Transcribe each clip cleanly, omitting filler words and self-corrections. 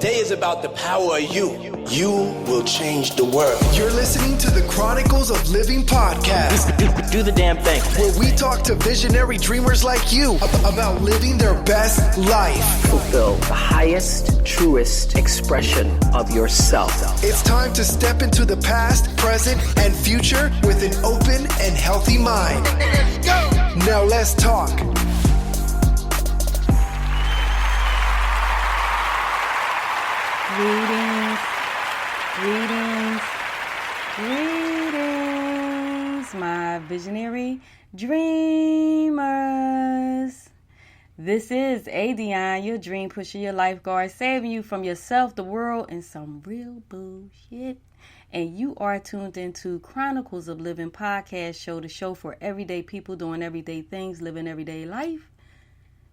Today is about the power of you. You will change the world. You're listening to the Chronicles of Living podcast. Do the damn thing. Where we talk to visionary dreamers like you about living their best life. Fulfill the highest, truest expression of yourself. It's time to step into the past, present, and future with an open and healthy mind. Go! Now let's talk. Greetings, my visionary dreamers. This is ADionne, your dream pusher, your lifeguard, saving you from yourself, the world, and some real bullshit. And you are tuned into Chronicles of Living podcast show, the show for everyday people doing everyday things, living everyday life.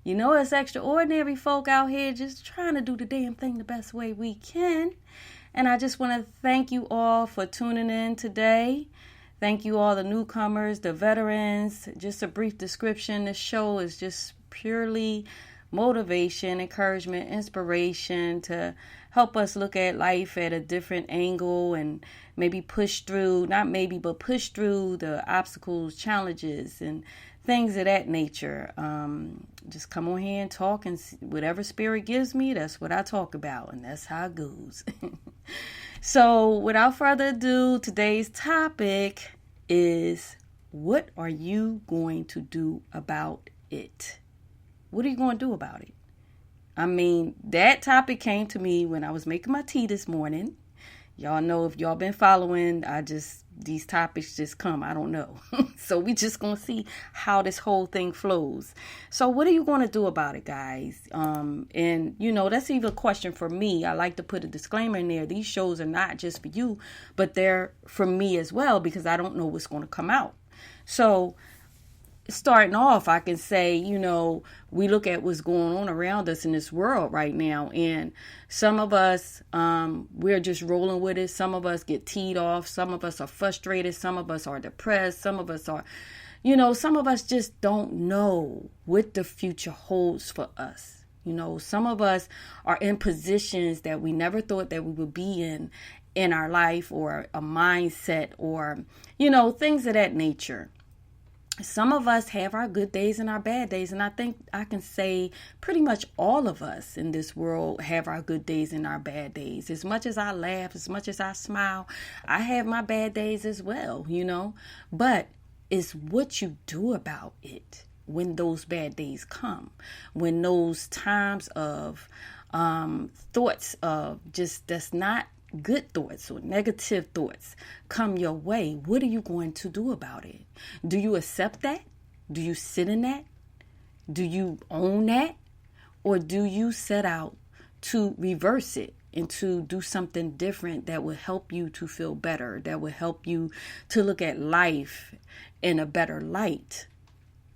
You know, it's extraordinary folk out here just trying to do the damn thing the best way we can. And I just want to thank you all for tuning in today. Thank you all the newcomers, the veterans. Just a brief description. This show is just purely motivation, encouragement, inspiration to help us look at life at a different angle and maybe push through, push through the obstacles, challenges, and things of that nature. Just come on here and talk, and whatever spirit gives me, that's what I talk about, and that's how it goes. So without further ado, today's topic is, what are you going to do about it? What are you going to do about it? I mean, that topic came to me when I was making my tea this morning. Y'all know, if y'all been following, these topics just come. I don't know. So we just going to see how this whole thing flows. So what are you going to do about it, guys? And, you know, that's even a question for me. I like to put a disclaimer in there. These shows are not just for you, but they're for me as well, because I don't know what's going to come out. So starting off, I can say, you know, we look at what's going on around us in this world right now, and some of us, we're just rolling with it. Some of us get teed off. Some of us are frustrated. Some of us are depressed. Some of us are, you know, some of us just don't know what the future holds for us. You know, some of us are in positions that we never thought that we would be in our life, or a mindset, or, you know, things of that nature. Some of us have our good days and our bad days, and I think I can say pretty much all of us in this world have our good days and our bad days. As much as I laugh, as much as I smile, I have my bad days as well, you know. But it's what you do about it when those bad days come, when those times of thoughts of just that's not good thoughts or negative thoughts come your way. What are you going to do about it? Do you accept that? Do you sit in that? Do you own that? Or do you set out to reverse it and to do something different that will help you to feel better, that will help you to look at life in a better light?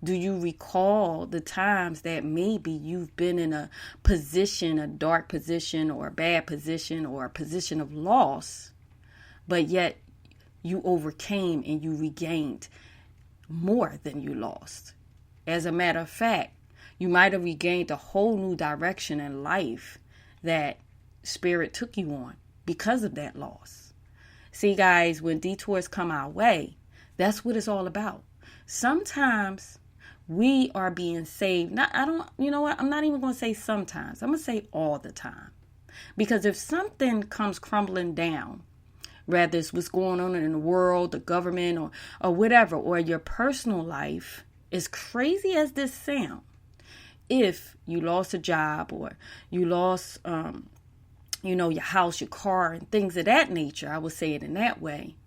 Do you recall the times that maybe you've been in a position, a dark position, or a bad position, or a position of loss, but yet you overcame and you regained more than you lost? As a matter of fact, you might have regained a whole new direction in life that spirit took you on because of that loss. See, guys, when detours come our way, that's what it's all about. Sometimes we are being saved. You know what? I'm not even going to say sometimes. I'm going to say all the time. Because if something comes crumbling down, whether it's what's going on in the world, the government, or whatever, or your personal life, as crazy as this sounds, if you lost a job, or you lost, your house, your car, and things of that nature, I would say it in that way.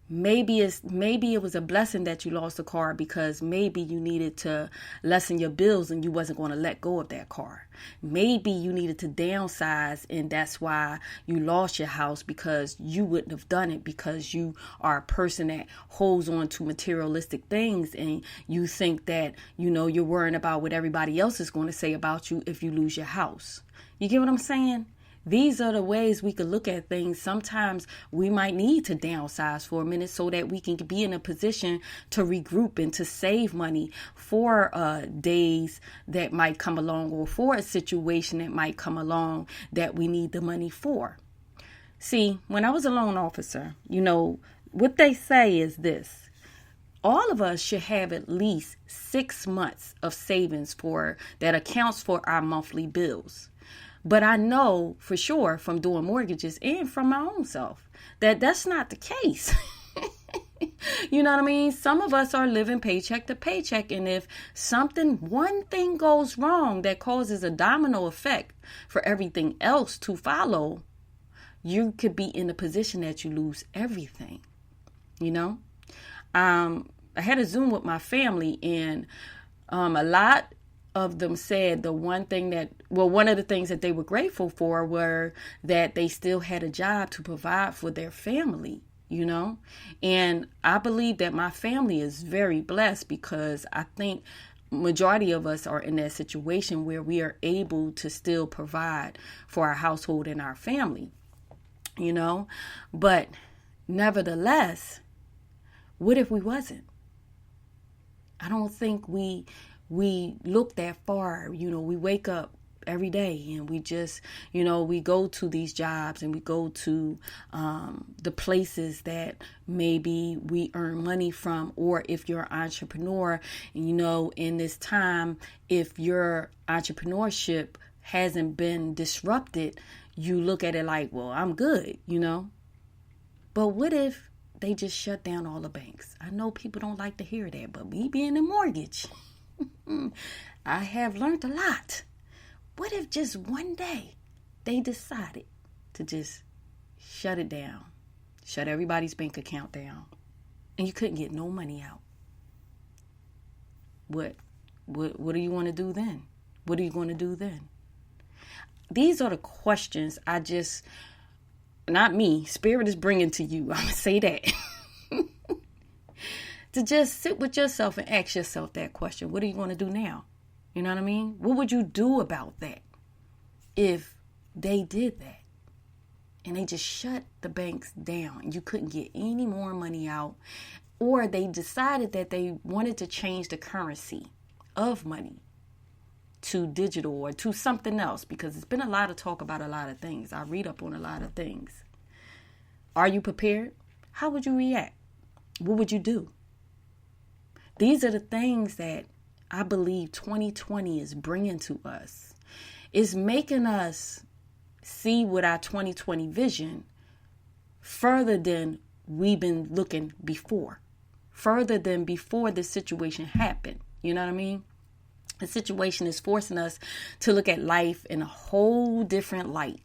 Maybe it was a blessing that you lost a car, because maybe you needed to lessen your bills and you wasn't going to let go of that car. Maybe you needed to downsize, and that's why you lost your house, because you wouldn't have done it, because you are a person that holds on to materialistic things, and you think that, you know, you're worrying about what everybody else is going to say about you if you lose your house. You get what I'm saying? These are the ways we could look at things. Sometimes we might need to downsize for a minute so that we can be in a position to regroup and to save money for days that might come along, or for a situation that might come along that we need the money for. See, when I was a loan officer, what they say is this: all of us should have at least 6 months of savings that accounts for our monthly bills. But I know for sure from doing mortgages and from my own self that that's not the case. You know what I mean? Some of us are living paycheck to paycheck. And if one thing goes wrong that causes a domino effect for everything else to follow, you could be in a position that you lose everything. I had a Zoom with my family, and a lot of them said one of the things that they were grateful for were that they still had a job to provide for their family, and I believe that my family is very blessed, because I think majority of us are in that situation where we are able to still provide for our household and our family, but nevertheless, what if we wasn't? I don't think we look that far. We wake up every day and we just, we go to these jobs and we go to the places that maybe we earn money from. Or if you're an entrepreneur, in this time, if your entrepreneurship hasn't been disrupted, you look at it like, well, I'm good, But what if they just shut down all the banks? I know people don't like to hear that, but me being in mortgage, I have learned a lot. What if just one day they decided to just shut it down, shut everybody's bank account down, and you couldn't get no money out? What do you want to do then? What are you going to do then? These are the questions not me, Spirit is bringing to you. I'm going to say that. To just sit with yourself and ask yourself that question. What are you going to do now? You know what I mean? What would you do about that if they did that and they just shut the banks down and you couldn't get any more money out, or they decided that they wanted to change the currency of money to digital or to something else? Because it's been a lot of talk about a lot of things. I read up on a lot of things. Are you prepared? How would you react? What would you do? These are the things that I believe 2020 is bringing to us. It's making us see with our 2020 vision further than we've been looking before. Further than before this situation happened. You know what I mean? The situation is forcing us to look at life in a whole different light.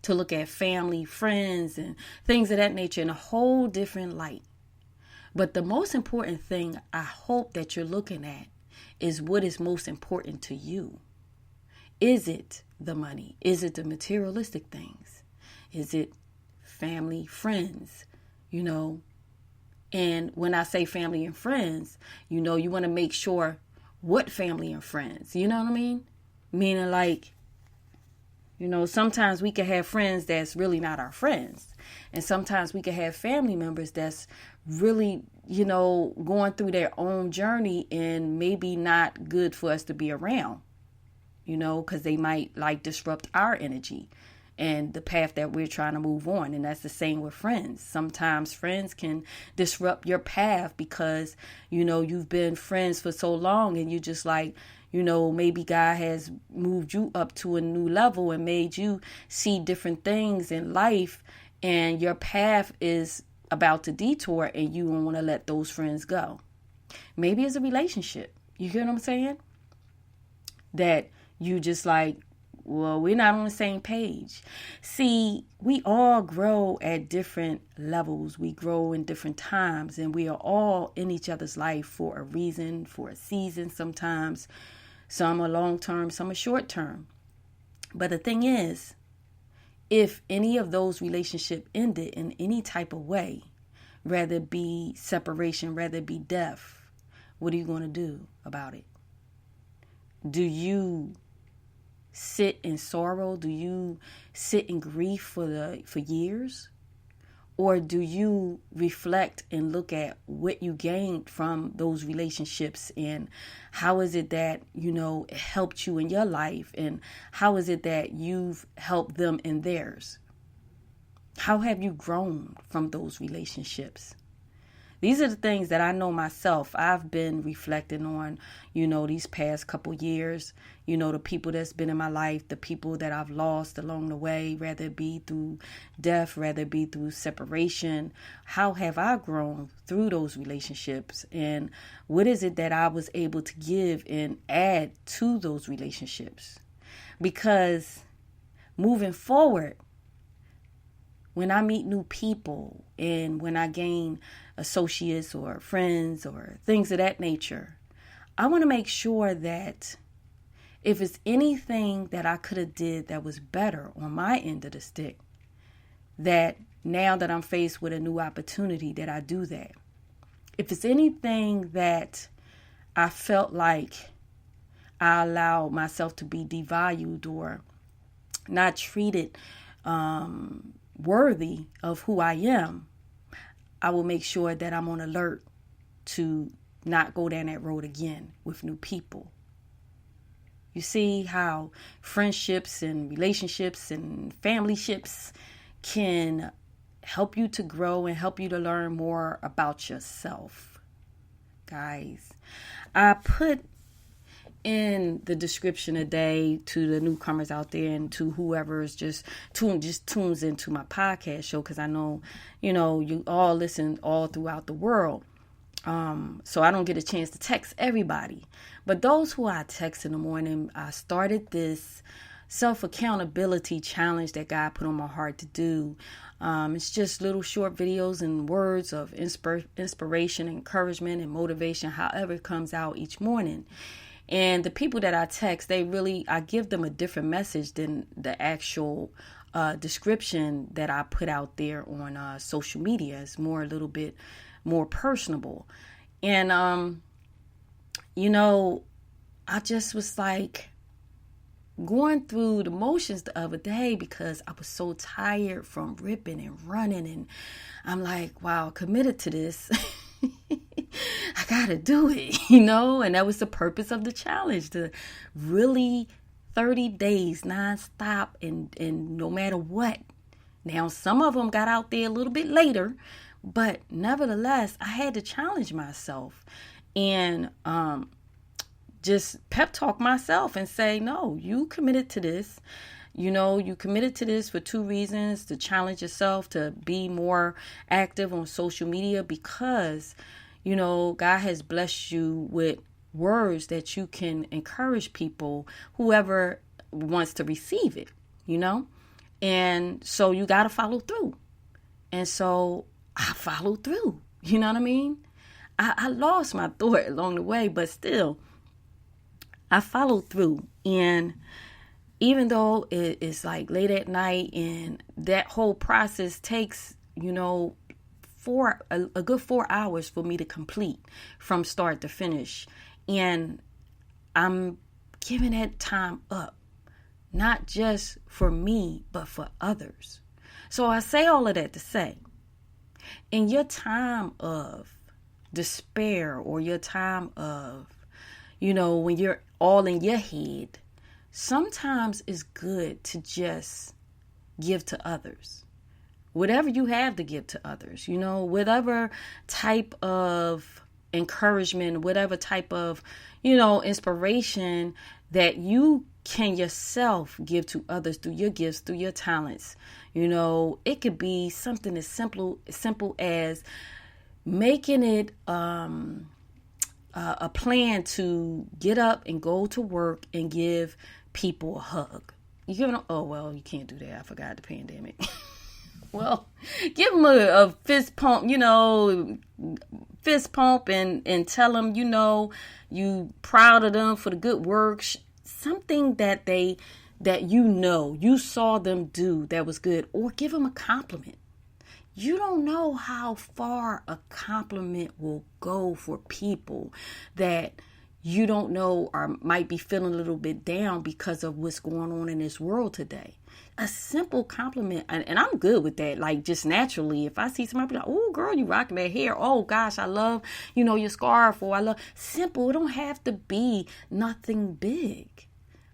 To look at family, friends, and things of that nature in a whole different light. But the most important thing I hope that you're looking at is what is most important to you. Is it the money? Is it the materialistic things? Is it family, friends? And when I say family and friends, you want to make sure what family and friends, you know what I mean? Meaning like, sometimes we can have friends that's really not our friends. And sometimes we can have family members that's really, going through their own journey and maybe not good for us to be around, because they might disrupt our energy and the path that we're trying to move on. And that's the same with friends. Sometimes friends can disrupt your path because, you've been friends for so long and you just maybe God has moved you up to a new level and made you see different things in life, and your path is about to detour and you don't want to let those friends go. Maybe it's a relationship. You hear what I'm saying? That you just we're not on the same page. See, we all grow at different levels. We grow in different times, and we are all in each other's life for a reason, for a season sometimes. Some are long term, some are short term. But the thing is, if any of those relationships ended in any type of way, whether it be separation, whether it be death, what are you going to do about it? Do you sit in sorrow? Do you sit in grief for years? Or do you reflect and look at what you gained from those relationships, and how is it that, it helped you in your life, and how is it that you've helped them in theirs? How have you grown from those relationships? These are the things that I know myself. I've been reflecting on, these past couple years, the people that's been in my life, the people that I've lost along the way, whether it be through death, whether it be through separation. How have I grown through those relationships? And what is it that I was able to give and add to those relationships? Because moving forward, when I meet new people and when I gain associates or friends or things of that nature, I want to make sure that if it's anything that I could have did that was better on my end of the stick, that now that I'm faced with a new opportunity, that I do that. If it's anything that I felt like I allowed myself to be devalued or not treated worthy of who I am, I will make sure that I'm on alert to not go down that road again with new people. You see how friendships and relationships and family ships can help you to grow and help you to learn more about yourself. Guys, I put in the description today to the newcomers out there and to whoever is just tunes into my podcast show, because I know, you all listen all throughout the world. So I don't get a chance to text everybody. But those who I text in the morning, I started this self-accountability challenge that God put on my heart to do. It's just little short videos and words of inspiration, encouragement, and motivation, however it comes out each morning. And the people that I text, I give them a different message than the actual description that I put out there on social media. It's a little bit more personable. And, I just was like going through the motions the other day because I was so tired from ripping and running. And I'm like, wow, committed to this. I gotta do it, and that was the purpose of the challenge, to really 30 days nonstop and no matter what. Now, some of them got out there a little bit later, but nevertheless, I had to challenge myself and just pep talk myself and say, no, you committed to this. You committed to this for two reasons: to challenge yourself, to be more active on social media, because God has blessed you with words that you can encourage people, whoever wants to receive it, and so you got to follow through. And so I followed through, you know what I mean? I lost my thought along the way, but still I followed through. And even though it's like late at night and that whole process takes, a good 4 hours for me to complete from start to finish. And I'm giving that time up, not just for me, but for others. So I say all of that to say, in your time of despair or your time of, when you're all in your head, sometimes it's good to just give to others. Whatever you have to give to others, whatever type of encouragement, whatever type of, inspiration that you can yourself give to others through your gifts, through your talents. It could be something as simple as making it a plan to get up and go to work and give people a hug. You can't do that. I forgot the pandemic. Well, give them a fist pump, and tell them, you proud of them for the good work. Something that you saw them do that was good, or give them a compliment. You don't know how far a compliment will go for people that, you don't know or might be feeling a little bit down because of what's going on in this world today. A simple compliment, and I'm good with that. Like, just naturally, if I see somebody be like, oh, girl, you rocking that hair. Oh, gosh, I love, your scarf. Or I love, simple. It don't have to be nothing big.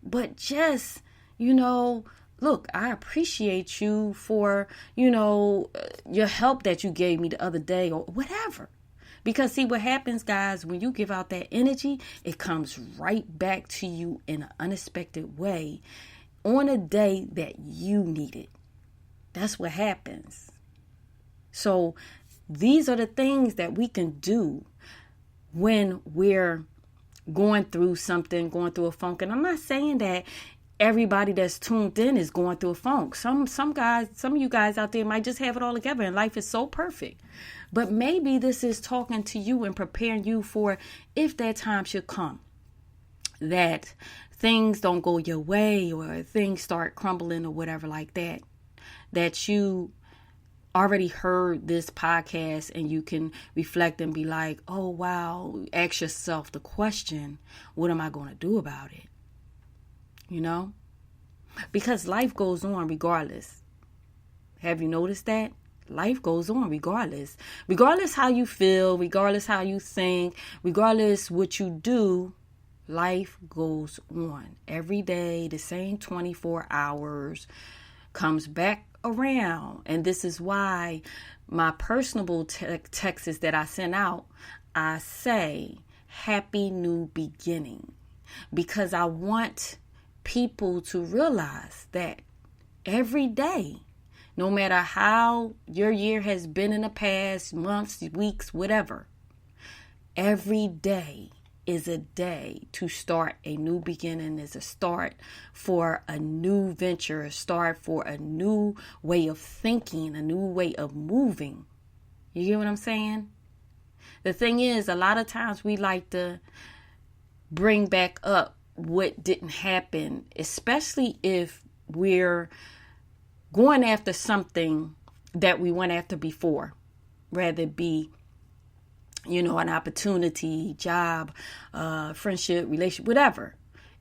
But just, look, I appreciate you for, your help that you gave me the other day or whatever. Because see what happens, guys, when you give out that energy, it comes right back to you in an unexpected way on a day that you need it. That's what happens. So these are the things that we can do when we're going through something, going through a funk. And I'm not saying that everybody that's tuned in is going through a funk. Some of you guys out there might just have it all together and life is so perfect. But maybe this is talking to you and preparing you for if that time should come that things don't go your way or things start crumbling or whatever like that, that you already heard this podcast and you can reflect and be like, oh, wow, ask yourself the question, what am I going to do about it? Because life goes on regardless. Have you noticed that? Life goes on regardless. Regardless how you feel, regardless how you think, regardless what you do, life goes on. Every day, the same 24 hours comes back around. And this is why my personable texts that I send out, I say, Happy New Beginning. Because I want people to realize that every day, no matter how your year has been in the past, months, weeks, whatever, every day is a day to start a new beginning, is a start for a new venture, a start for a new way of thinking, a new way of moving. You get what I'm saying? The thing is, a lot of times we like to bring back up what didn't happen, especially if we're going after something that we went after before, rather it be, an opportunity, job, friendship, relationship, whatever.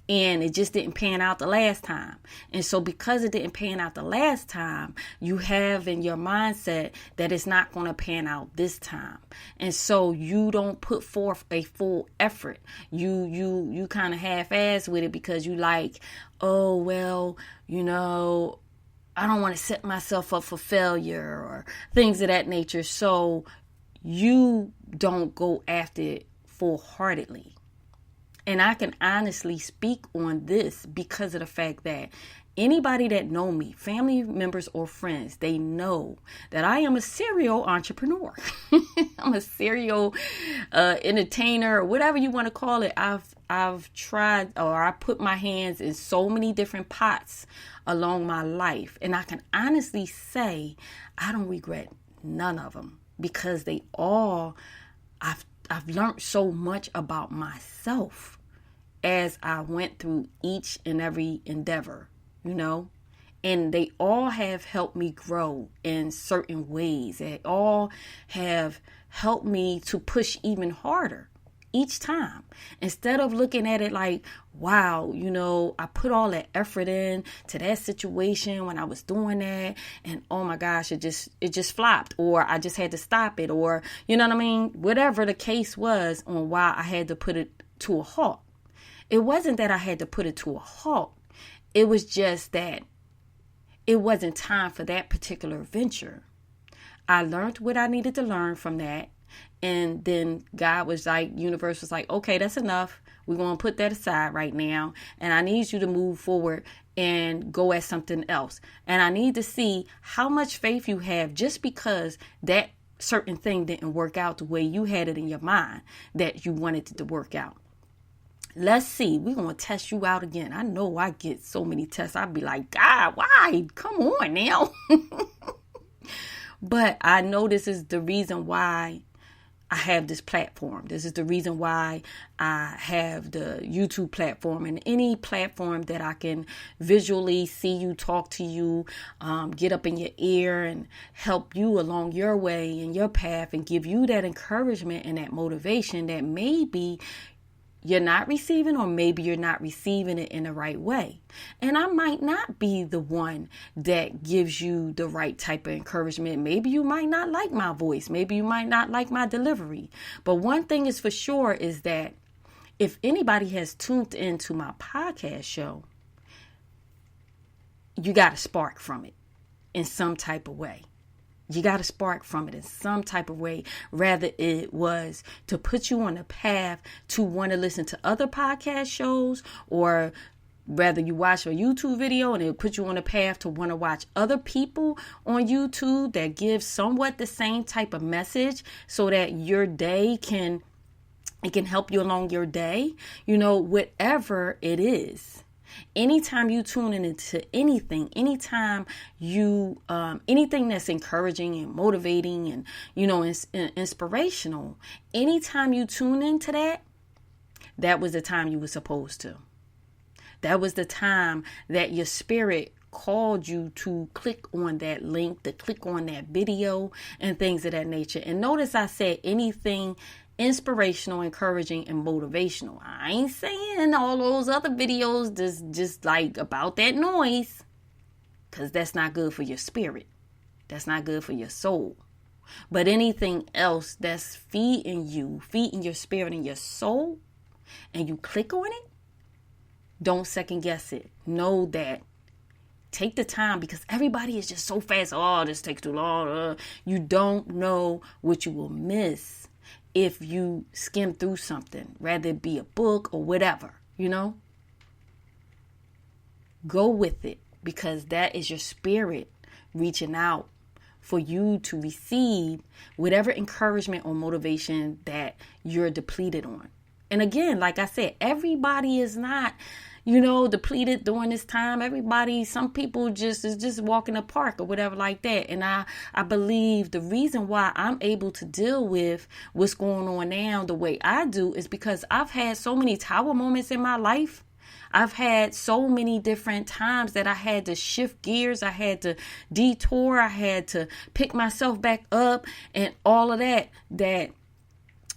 And it just didn't pan out the last time. And so because it didn't pan out the last time, you have in your mindset that it's not going to pan out this time. And so you don't put forth a full effort. You kind of half-ass with it because you like, oh, well, I don't want to set myself up for failure or things of that nature. So you don't go after it full-heartedly. And I can honestly speak on this because of the fact that anybody that know me, family members or friends, they know that I am a serial entrepreneur. I'm a serial entertainer or whatever you want to call it. I've tried, or I put my hands in so many different pots along my life. And I can honestly say I don't regret none of them because they all, I've learned so much about myself as I went through each and every endeavor, and they all have helped me grow in certain ways. They all have helped me to push even harder each time. Instead of looking at it like, wow, I put all that effort in to that situation when I was doing that, and oh my gosh, it just flopped, or I just had to stop it, or whatever the case was on why I had to put it to a halt. It wasn't that I had to put it to a halt. It was just that it wasn't time for that particular venture. I learned what I needed to learn from that. And then God was like, universe was like, okay, that's enough. We're going to put that aside right now. And I need you to move forward and go at something else. And I need to see how much faith you have just because that certain thing didn't work out the way you had it in your mind that you wanted it to work out. Let's see. We're going to test you out again. I know I get so many tests. I'd be like, God, why? Come on now. But I know this is the reason why I have this platform. This is the reason why I have the YouTube platform and any platform that I can visually see you, talk to you, get up in your ear and help you along your way and your path and give you that encouragement and that motivation that maybe you're not receiving, or maybe you're not receiving it in the right way. And I might not be the one that gives you the right type of encouragement. Maybe you might not like my voice. Maybe you might not like my delivery. But one thing is for sure is that if anybody has tuned into my podcast show, you got a spark from it in some type of way. You got a spark from it in some type of way. Rather it was to put you on a path to want to listen to other podcast shows, or whether you watch a YouTube video and it put you on a path to want to watch other people on YouTube that give somewhat the same type of message, so that your day can help you along your day. Whatever it is. Anytime you tune into anything, anytime you, anything that's encouraging and motivating and, inspirational, anytime you tune into that, that was the time you were supposed to. That was the time that your spirit called you to click on that link, to click on that video and things of that nature. And notice I said anything inspirational, encouraging, and motivational. I ain't saying all those other videos just like about that noise, because that's not good for your spirit. That's not good for your soul. But anything else that's feeding your spirit and your soul, and you click on it, don't second guess it. Know that. Take the time, because everybody is just so fast. Oh, this takes too long. You don't know what you will miss if you skim through something, rather it be a book or whatever, Go with it, because that is your spirit reaching out for you to receive whatever encouragement or motivation that you're depleted on. And again, like I said, everybody is not, depleted during this time. Some people is just walking the park or whatever like that. And I believe the reason why I'm able to deal with what's going on now the way I do is because I've had so many tower moments in my life. I've had so many different times that I had to shift gears. I had to detour. I had to pick myself back up and all of that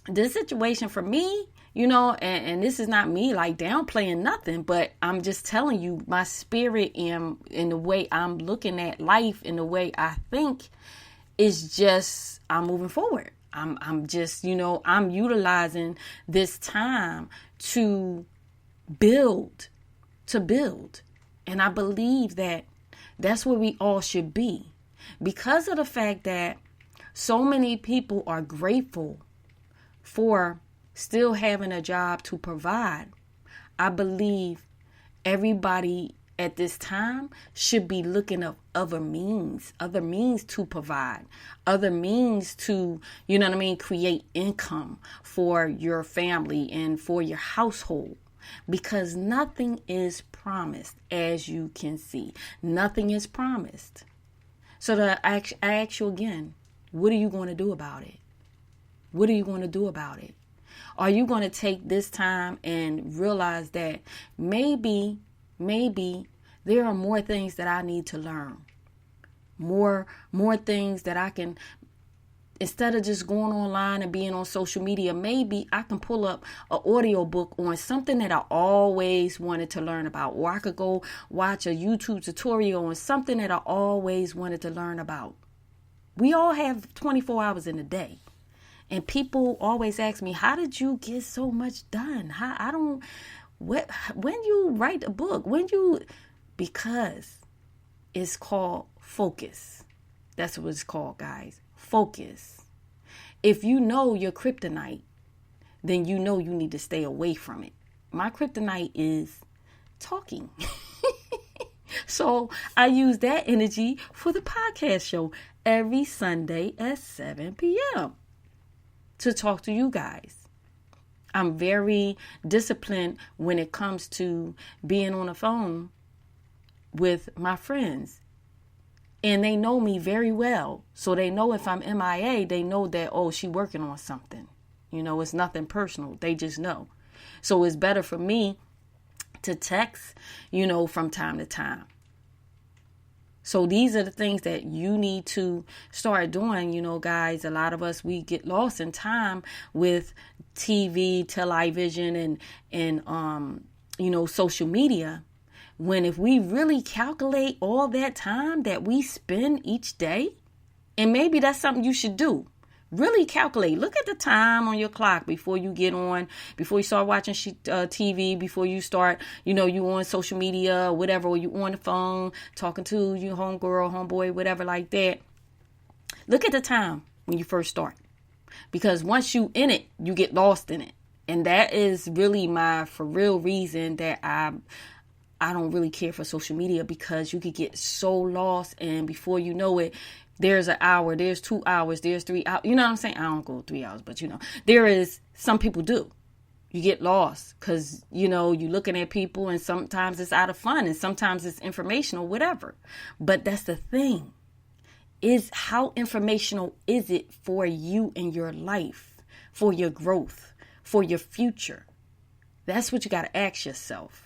this situation for me, and this is not me like downplaying nothing, but I'm just telling you my spirit in the way I'm looking at life, in the way I think, is just, I'm moving forward. I'm just, I'm utilizing this time to build. And I believe that that's where we all should be, because of the fact that so many people are grateful for still having a job to provide. I believe everybody at this time should be looking at other means to provide, other means to, create income for your family and for your household, because nothing is promised, as you can see. Nothing is promised. So I ask you again, what are you going to do about it? What are you going to do about it? Are you going to take this time and realize that maybe there are more things that I need to learn, more things that I can, instead of just going online and being on social media, maybe I can pull up an audio book on something that I always wanted to learn about, or I could go watch a YouTube tutorial on something that I always wanted to learn about. We all have 24 hours in a day. And people always ask me, how did you get so much done? When you write a book, because it's called focus. That's what it's called, guys. Focus. If you know your kryptonite, then you know you need to stay away from it. My kryptonite is talking. So I use that energy for the podcast show every Sunday at 7 p.m. to talk to you guys. I'm very disciplined when it comes to being on the phone with my friends. And they know me very well. So they know if I'm MIA, they know that, oh, she working on something. It's nothing personal. They just know. So it's better for me to text, from time to time. So these are the things that you need to start doing, guys. A lot of us, we get lost in time with TV, television, and social media, when if we really calculate all that time that we spend each day, and maybe that's something you should do. Really calculate. Look at the time on your clock before you get on, before you start watching TV, before you start, you on social media or whatever, or you on the phone talking to your homegirl, homeboy, whatever like that. Look at the time when you first start. Because once you in it, you get lost in it. And that is really my for real reason that I don't really care for social media, because you could get so lost, and before you know it, there's an hour, there's 2 hours, there's 3 hours. You know what I'm saying? I don't go 3 hours, but there is, some people do. You get lost because, you're looking at people, and sometimes it's out of fun and sometimes it's informational, whatever. But that's the thing, is how informational is it for you in your life, for your growth, for your future? That's what you got to ask yourself.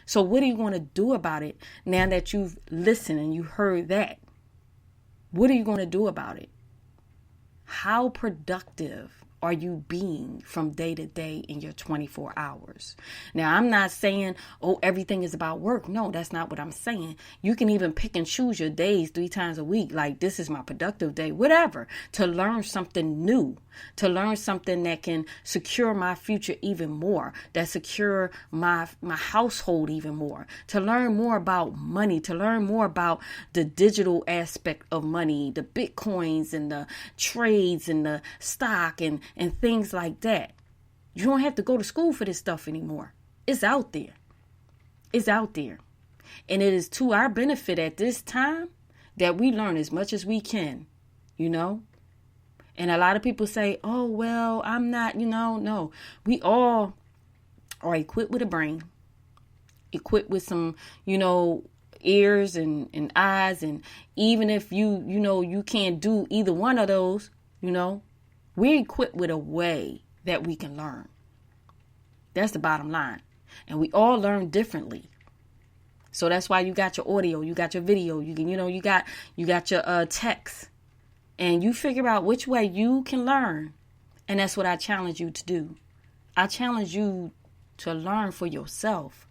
So what are you going to do about it now that you've listened and you heard that? What are you going to do about it? How productive are you being from day to day in your 24 hours? Now, I'm not saying, everything is about work. No, that's not what I'm saying. You can even pick and choose your days 3 times a week. Like, this is my productive day, whatever, to learn something new, to learn something that can secure my future even more, that secure my household even more, to learn more about money, to learn more about the digital aspect of money, the Bitcoins and the trades and the stock and things like that. You don't have to go to school for this stuff anymore. It's out there. It's out there. And it is to our benefit at this time that we learn as much as we can, And a lot of people say, I'm not, no. We all are equipped with a brain, equipped with some, ears and eyes. And even if you can't do either one of those, we're equipped with a way that we can learn. That's the bottom line. And we all learn differently. So that's why you got your audio, you got your video, you got your text. And you figure out which way you can learn. And that's what I challenge you to do. I challenge you to learn for yourself.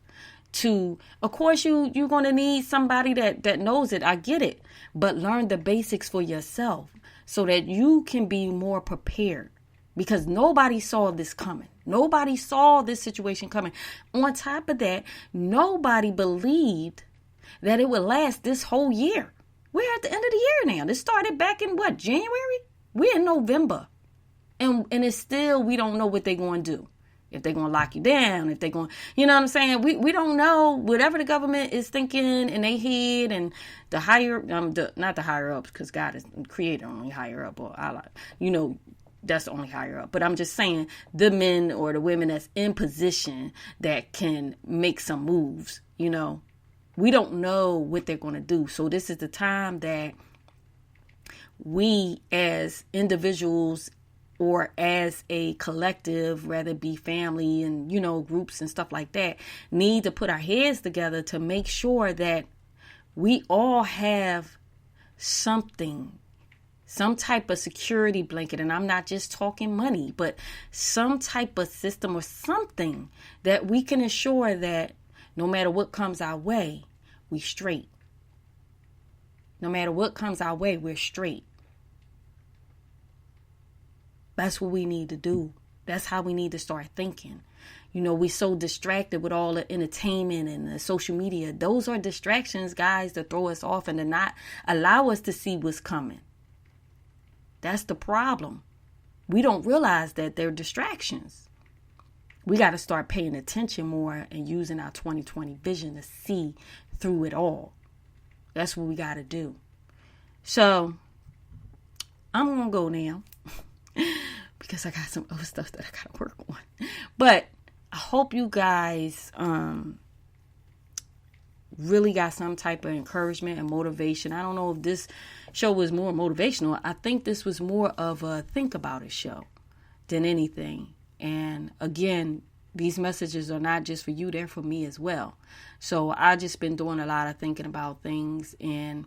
Of course, you're going to need somebody that knows it. I get it. But learn the basics for yourself so that you can be more prepared. Because nobody saw this coming. Nobody saw this situation coming. On top of that, nobody believed that it would last this whole year. We're at the end of the year now. This started back in January? We're in November. And it's still, we don't know what they're going to do. If they're going to lock you down, if they're going, you know what I'm saying? We don't know. Whatever the government is thinking in their head, and the higher, not the higher ups, because God has created only higher up, or that's the only higher up. But I'm just saying, the men or the women that's in position that can make some moves, We don't know what they're going to do. So this is the time that we as individuals or as a collective, whether it be family and, groups and stuff like that, need to put our heads together to make sure that we all have something, some type of security blanket. And I'm not just talking money, but some type of system or something that we can ensure that no matter what comes our way, we straight. No matter what comes our way, we're straight. That's what we need to do. That's how we need to start thinking. We're so distracted with all the entertainment and the social media. Those are distractions, guys, to throw us off and to not allow us to see what's coming. That's the problem. We don't realize that they're distractions. We got to start paying attention more and using our 2020 vision to see through it all. That's what we got to do. So I'm going to go now because I got some other stuff that I got to work on. But I hope you guys really got some type of encouragement and motivation. I don't know if this show was more motivational. I think this was more of a think about it show than anything. And again, these messages are not just for you, they're for me as well. So I just been doing a lot of thinking about things and,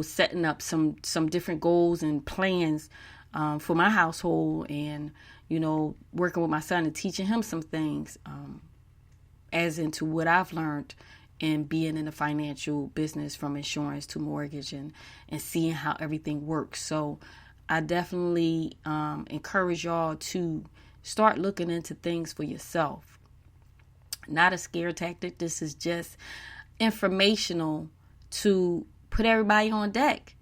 setting up some different goals and plans for my household and, working with my son and teaching him some things, as into what I've learned in being in the financial business, from insurance to mortgage, and seeing how everything works. So I definitely encourage y'all to start looking into things for yourself. Not a scare tactic. This is just informational to put everybody on deck,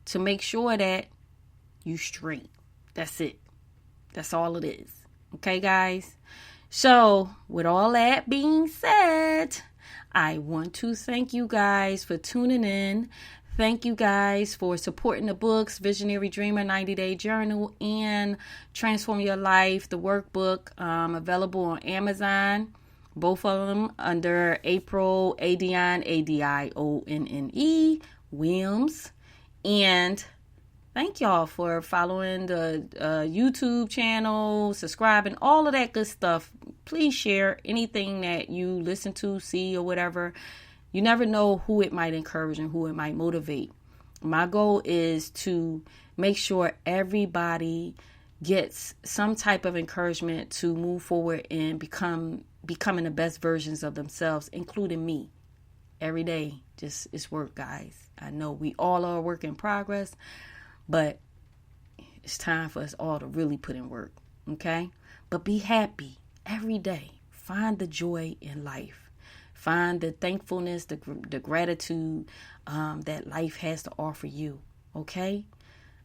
to make sure that you straight. That's it. That's all it is. Okay, guys? So, with all that being said, I want to thank you guys for tuning in. Thank you guys for supporting the books, Visionary Dreamer 90-Day Journal and Transform Your Life, the workbook, available on Amazon. Both of them under April ADionne, ADionne, Williams. And thank y'all for following the YouTube channel, subscribing, all of that good stuff. Please share anything that you listen to, see, or whatever. You never know who it might encourage and who it might motivate. My goal is to make sure everybody gets some type of encouragement to move forward and becoming the best versions of themselves, including me. Every day, just it's work, guys. I know we all are a work in progress, but it's time for us all to really put in work, okay? But be happy every day. Find the joy in life. Find the thankfulness, the gratitude that life has to offer you, okay?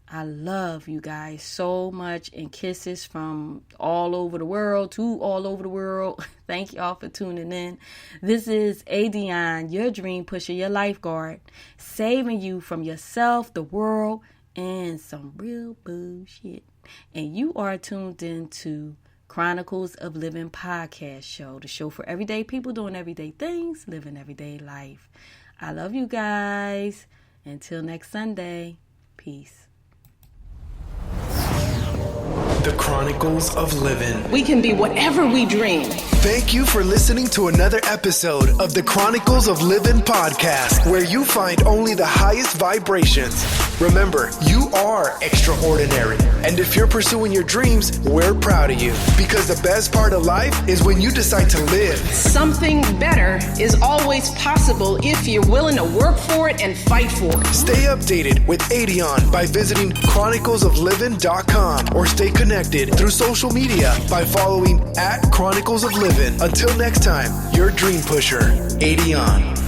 I love you guys so much, and kisses from all over the world to all over the world. Thank y'all for tuning in. This is ADionne, your dream pusher, your lifeguard, saving you from yourself, the world, and some real bullshit. And you are tuned into Chronicles of Livin podcast show, the show for everyday people doing everyday things, living everyday life. I love you guys. Until next Sunday, peace. The Chronicles of Livin. We can be whatever we dream. Thank you for listening to another episode of the Chronicles of Livin podcast, where you find only the highest vibrations. Remember, you are extraordinary. And if you're pursuing your dreams, we're proud of you. Because the best part of life is when you decide to live. Something better is always possible if you're willing to work for it and fight for it. Stay updated with ADionne by visiting chroniclesoflivin.com or stay connected through social media by following @Chronicles of Livin. Until next time, your dream pusher, ADionne.